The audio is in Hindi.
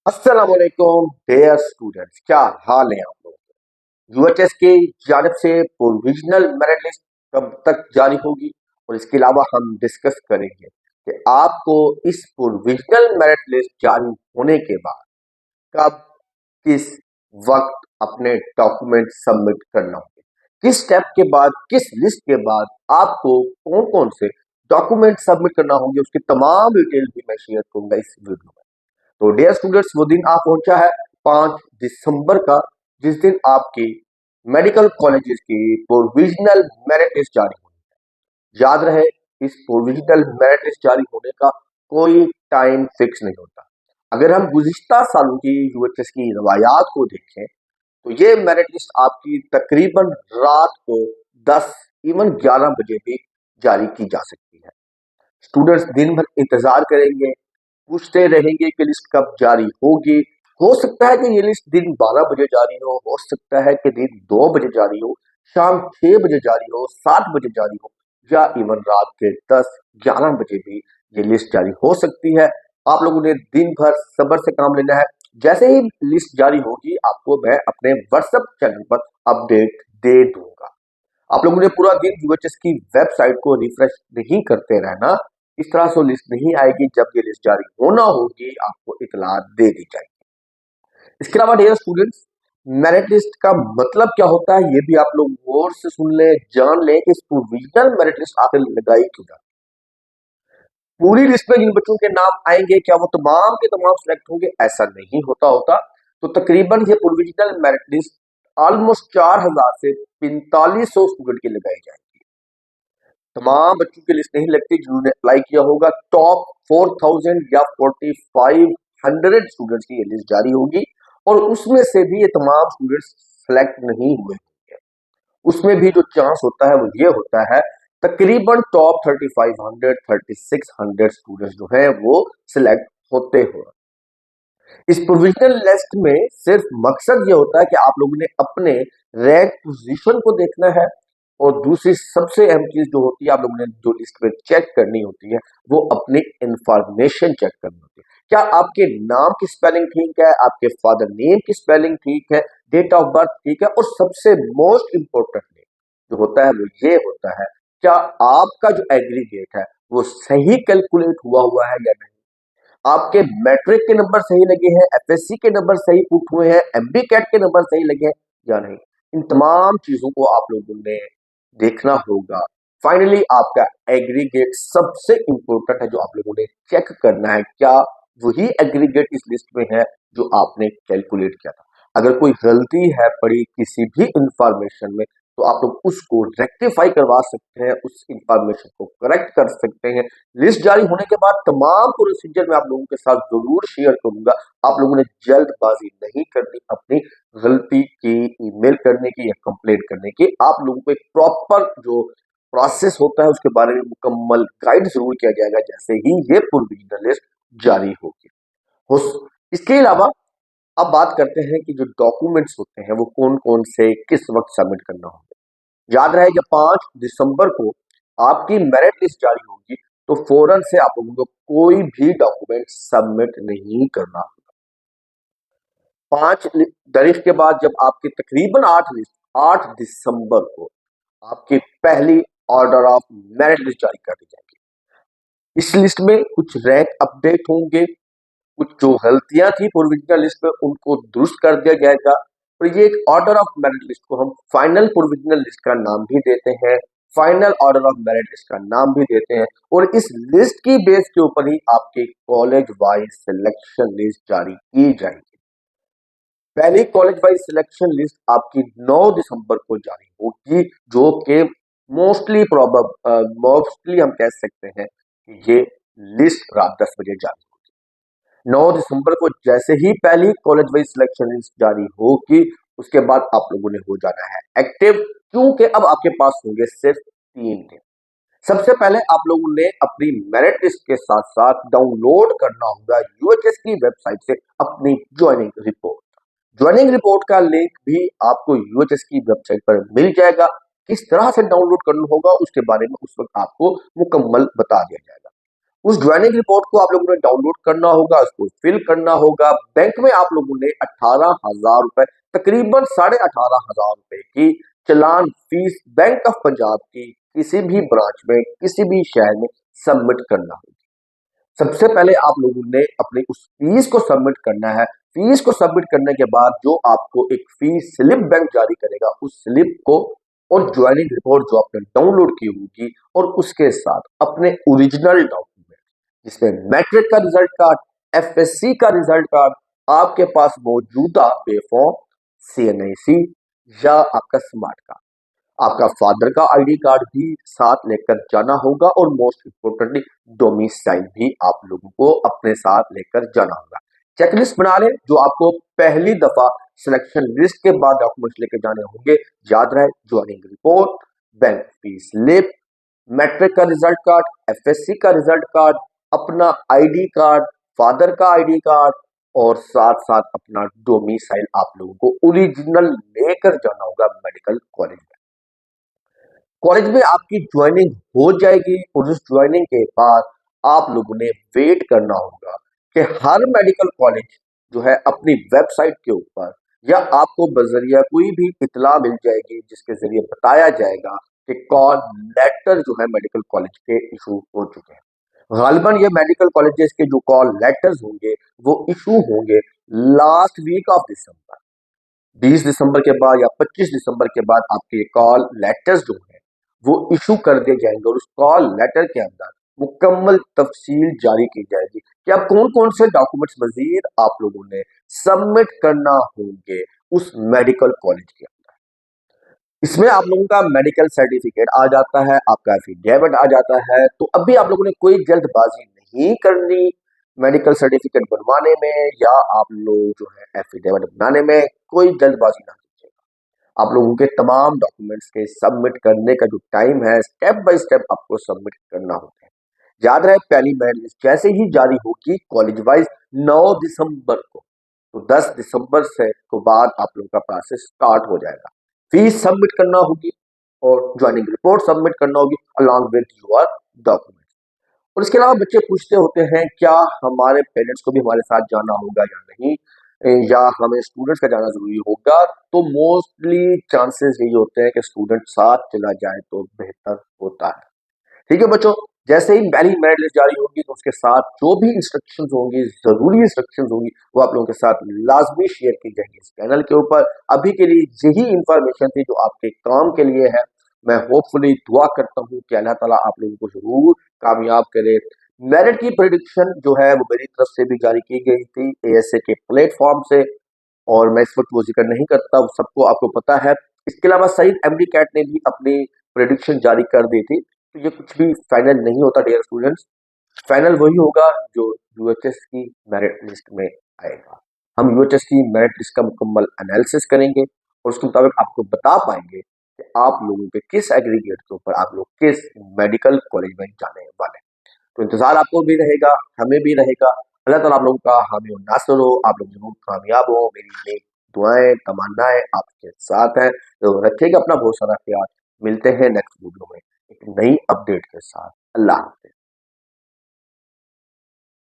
अस्सलाम वालेकुम डियर स्टूडेंट्स, क्या हाल है आप लोगों के। यूएचएस की जानिब से प्रोविजनल मेरिट लिस्ट कब तक जारी होगी और इसके अलावा हम डिस्कस करेंगे कि आपको इस प्रोविजनल मेरिट लिस्ट जारी होने के बाद कब, किस वक्त अपने डॉक्यूमेंट सबमिट करना होंगे, किस स्टेप के बाद, किस लिस्ट के बाद आपको कौन कौन से डॉक्यूमेंट सबमिट करना होंगे, उसकी तमाम डिटेल भी मैं शेयर करूंगा इस वीडियो में। तो डियर स्टूडेंट्स, वो दिन आ पहुंचा है 5 दिसंबर का, जिस दिन आपकी मेडिकल कॉलेजेस की प्रोविजनल मेरिट लिस्ट जारी होगी। याद रहे, इस प्रोविजनल मेरिट लिस्ट जारी होने का कोई टाइम फिक्स नहीं होता। अगर हम गुज़िश्ता सालों की यूएचएस की रवायात को देखें तो ये मेरिट लिस्ट आपकी तकरीबन रात को 10 इवन 11 बजे भी जारी की जा सकती है। स्टूडेंट्स दिन भर इंतजार करेंगे, पूछते रहेंगे कि लिस्ट कब जारी होगी। हो सकता है कि ये लिस्ट दिन 12 बजे जारी हो सकता है कि दिन 2 बजे जारी हो, शाम 6 बजे जारी हो, 7 बजे जारी हो, या इवन रात के 10-11 बजे भी ये लिस्ट जारी हो सकती है। आप लोगों ने दिन भर सब्र से काम लेना है। जैसे ही लिस्ट जारी होगी आपको मैं अपने व्हाट्सएप चैनल पर अपडेट दे दूंगा। आप लोगों ने पूरा दिन यूएचएस की वेबसाइट को रिफ्रेश नहीं करते रहना। इस तरह से लिस्ट नहीं आएगी। जब ये लिस्ट जारी होना होगी आपको इतला दे दी जाएगी। इसके अलावा डियर स्टूडेंट्स, मेरिट लिस्ट का मतलब क्या होता है ये भी आप लोग गौर से सुन ले, जान ले कि इस प्रोविजनल मेरिट लिस्ट आखिर लगाई क्यों जाती है। पूरी लिस्ट में जिन बच्चों के नाम आएंगे क्या वो तमाम के तमाम सिलेक्ट होंगे? ऐसा नहीं होता होता। तो तकरीबन ये प्रोविजनल मेरिट लिस्ट ऑलमोस्ट 4000 से 4500 स्टूडेंट की लगाई जाएगी। तमाम बच्चों की लिस्ट नहीं लगती जिन्होंने अप्लाई किया होगा। टॉप 4000 या 4500 स्टूडेंट्स की ये लिस्ट जारी होगी और उसमें से भी ये तमाम स्टूडेंट्स सेलेक्ट नहीं हुए होंगे। उसमें भी जो चांस होता है वो ये होता है, तकरीबन टॉप 3500 3600 स्टूडेंट्स जो है वो सिलेक्ट होते हो। इस प्रोविजनल लिस्ट में सिर्फ मकसद ये होता है कि आप लोगों ने अपने रैंक पोजीशन को देखना है और दूसरी सबसे अहम चीज जो होती है आप लोगों ने जो लिस्ट में चेक करनी होती है वो अपनी इंफॉर्मेशन चेक करनी होती है। क्या आपके नाम की स्पेलिंग ठीक है, आपके फादर नेम की स्पेलिंग ठीक है, डेट ऑफ बर्थ ठीक है, और सबसे मोस्ट इंपॉर्टेंटली जो होता है वो ये होता है, क्या आपका जो एग्रीगेट है वो सही कैलकुलेट हुआ है या नहीं। आपके मैट्रिक के नंबर सही लगे हैं, एफएससी के नंबर सही पुट हुए हैं, एमबी कैट के नंबर सही लगे हैं या नहीं। इन तमाम चीजों को आप लोगों ने देखना होगा। फाइनली आपका एग्रीगेट सबसे इंपॉर्टेंट है जो आप लोगों ने चेक करना है, क्या वही एग्रीगेट इस लिस्ट में है जो आपने कैलकुलेट किया था। अगर कोई गलती है पड़ी किसी भी इंफॉर्मेशन में तो आप लोग उसको रेक्टिफाई करवा सकते हैं, उस इंफॉर्मेशन को करेक्ट कर सकते हैं। लिस्ट जारी होने के बाद तमाम प्रोसीजर मैं आप लोगों के साथ जरूर शेयर करूंगा। आप लोगों ने जल्दबाजी नहीं करनी अपनी गलती की ईमेल करने की या कंप्लेंट करने की। आप लोगों को एक प्रॉपर जो प्रोसेस होता है उसके बारे में मुकम्मल गाइड जरूर किया जाएगा जैसे ही ये प्रोविजनल लिस्ट जारी होगी। हो इसके अलावा अब बात करते हैं कि जो डॉक्यूमेंट्स होते हैं वो कौन कौन से किस वक्त सबमिट करना होगा। याद रहे जब 5 दिसंबर को आपकी मेरिट लिस्ट जारी होगी तो फौरन से आप लोगों को कोई भी डॉक्यूमेंट सबमिट नहीं करना होगा। 5 तारीख के बाद जब आपकी तकरीबन 8 दिसंबर को आपकी पहली ऑर्डर ऑफ मेरिट लिस्ट जारी कर दी जाएगी। इस लिस्ट में कुछ रैंक अपडेट होंगे, कुछ जो गलतियां थी प्रोविजनल लिस्ट में उनको दुरुस्त कर दिया जाएगा। और ये एक ऑर्डर ऑफ मेरिट लिस्ट को हम फाइनल प्रोविजनल लिस्ट का नाम भी देते हैं, final order of merit list का नाम भी देते हैं। और इस लिस्ट की बेस के ऊपर ही आपके कॉलेज वाइज सिलेक्शन लिस्ट जारी की जाएगी। पहली कॉलेज वाइज सिलेक्शन लिस्ट आपकी 9 दिसंबर को जारी होगी, जो कि मोस्टली हम कह सकते हैं कि ये लिस्ट रात 10 बजे जारी होगी। 9 दिसंबर को जैसे ही पहली कॉलेज वाइज सिलेक्शन लिस्ट जारी होगी उसके बाद आप लोगों ने हो जाना है एक्टिव, क्योंकि अब आपके पास होंगे सिर्फ 3 दिन। सबसे पहले आप लोगों ने अपनी मेरिट लिस्ट के साथ साथ डाउनलोड करना होगा यूएचएस की वेबसाइट से अपनी ज्वाइनिंग रिपोर्ट। ज्वाइनिंग रिपोर्ट का लिंक भी आपको यूएचएस की वेबसाइट पर मिल जाएगा। किस तरह से डाउनलोड करना होगा उसके बारे में उस वक्त आपको मुकम्मल बता दिया जाएगा। उस ज्वाइनिंग रिपोर्ट को आप लोगों ने डाउनलोड करना होगा, उसको फिल करना होगा। बैंक में आप लोगों ने 18,000 रुपए, तकरीबन 18,500 रुपए की चालान फीस बैंक ऑफ पंजाब की किसी भी ब्रांच में, किसी भी शहर में सबमिट करना होगा। सबसे पहले आप लोगों ने अपनी उस फीस को सबमिट करना है। फीस को सबमिट करने के बाद जो आपको एक फीस स्लिप बैंक जारी करेगा, उस स्लिप को और ज्वाइनिंग रिपोर्ट जो आपने डाउनलोड की होगी, और उसके साथ अपने ओरिजिनल डॉक्यूमेंट जिसमें मैट्रिक का रिजल्ट कार्ड, एफएससी का रिजल्ट कार्ड, आपके पास मौजूदा बेफॉर्म सीएनआईसी या आपका स्मार्ट कार्ड, आपका फादर का आईडी कार्ड भी साथ लेकर जाना होगा, और मोस्ट इंपोर्टेंटली डोमिसाइल भी आप लोगों को अपने साथ लेकर जाना होगा। चेकलिस्ट बना लें जो आपको पहली दफा सिलेक्शन लिस्ट के बाद डॉक्यूमेंट्स लेकर जाने होंगे। याद रहे, ज्वाइनिंग रिपोर्ट, बैंक फी स्लिप, मैट्रिक का रिजल्ट कार्ड, एफएससी का रिजल्ट कार्ड, अपना आईडी कार्ड, फादर का आईडी कार्ड, और साथ साथ अपना डोमिसाइल आप लोगों को ओरिजिनल लेकर जाना होगा मेडिकल कॉलेज में। कॉलेज में आपकी ज्वाइनिंग हो जाएगी, और उस ज्वाइनिंग के बाद आप लोगों ने वेट करना होगा कि हर मेडिकल कॉलेज जो है अपनी वेबसाइट के ऊपर, या आपको बजरिया कोई भी इतला मिल जाएगी जिसके जरिए बताया जाएगा कि कॉल लेटर जो है मेडिकल कॉलेज के इशू हो चुके हैं। गालिबन ये मेडिकल कॉलेजेस के जो कॉल लेटर्स होंगे वो इशू होंगे लास्ट वीक ऑफ दिसंबर। 20 दिसंबर के बाद या 25 दिसंबर के बाद आपके कॉल लेटर्स जो है वो इशू कर दिए जाएंगे, और उस कॉल लेटर के अंदर मुकम्मल तफसील जारी की जाएगी कि आप कौन कौन से डॉक्यूमेंट्स मजीद आप लोगों ने सबमिट करना होंगे उस मेडिकल कॉलेज के अंदर। इसमें आप लोगों का मेडिकल सर्टिफिकेट आ जाता है, आपका एफिडेविट आ जाता है। तो अभी आप लोगों ने कोई जल्दबाजी नहीं करनी मेडिकल सर्टिफिकेट बनवाने में, या आप लोग जो है एफिडेविट बनाने में कोई जल्दबाजी ना कीजिएगा। आप लोगों के तमाम डॉक्यूमेंट्स के सबमिट करने का जो टाइम है, स्टेप बाय स्टेप आपको सबमिट करना होता है। याद रहे, पहली मेरिट लिस्ट जैसे ही जारी होगी कॉलेज वाइज 9 दिसंबर को, तो 10 दिसंबर से को बाद आप लोगों का प्रोसेस स्टार्ट हो जाएगा। फीस सबमिट करना होगी और ज्वाइनिंग रिपोर्ट सबमिट करना होगी अलॉन्ग विद योर डॉक्यूमेंट। और इसके अलावा बच्चे पूछते होते हैं क्या हमारे पेरेंट्स को भी हमारे साथ जाना होगा या नहीं, या हमें स्टूडेंट्स का जाना जरूरी होगा। तो मोस्टली चांसेस यही होते हैं कि स्टूडेंट साथ चला जाए तो बेहतर होता है। ठीक है बच्चों, जैसे ही पहली मेरिट लिस्ट जारी होगी तो उसके साथ जो भी इंस्ट्रक्शंस होंगी, जरूरी इंस्ट्रक्शंस होंगी, वो आप लोगों के साथ लाजमी शेयर की जाएंगी इस चैनल के ऊपर। अभी के लिए यही इंफॉर्मेशन थी जो आपके काम के लिए है। मैं होपफुली दुआ करता हूँ कि अल्लाह ताला आप लोगों को जरूर कामयाब करे। मेरिट की प्रेडिक्शन जो है वो मेरी तरफ से भी जारी की गई थी एएसए के प्लेटफॉर्म से, और मैं इस वक्त वो जिक्र नहीं करता, वो सबको आपको पता है। इसके अलावा सईद एमडी कैट ने भी अपनी प्रेडिक्शन जारी कर दी थी। तो ये कुछ भी फाइनल नहीं होता डियर स्टूडेंट्स, फाइनल वही होगा जो यूएचएस की मेरिट लिस्ट में आएगा। हम यूएचएस की मेरिट लिस्ट का मुकम्मल एनालिसिस करेंगे, और उसके मुताबिक आपको बता पाएंगे कि आप लोगों के किस एग्रीगेट के ऊपर आप लोग किस मेडिकल कॉलेज में जाने वाले हैं। तो इंतजार आपको भी रहेगा, हमें भी रहेगा। अल्लाह ताला आप लोगों का हामी और नासिर हो, आप लोग जरूर कामयाब हो। मेरी नेक दुआएं तमन्नाएं आपके साथ हैं। तो रखिएगा अपना बहुत सारा ख्याल। मिलते हैं नेक्स्ट वीडियो में एक नई अपडेट के साथ। अल्लाह हाफ़िज़।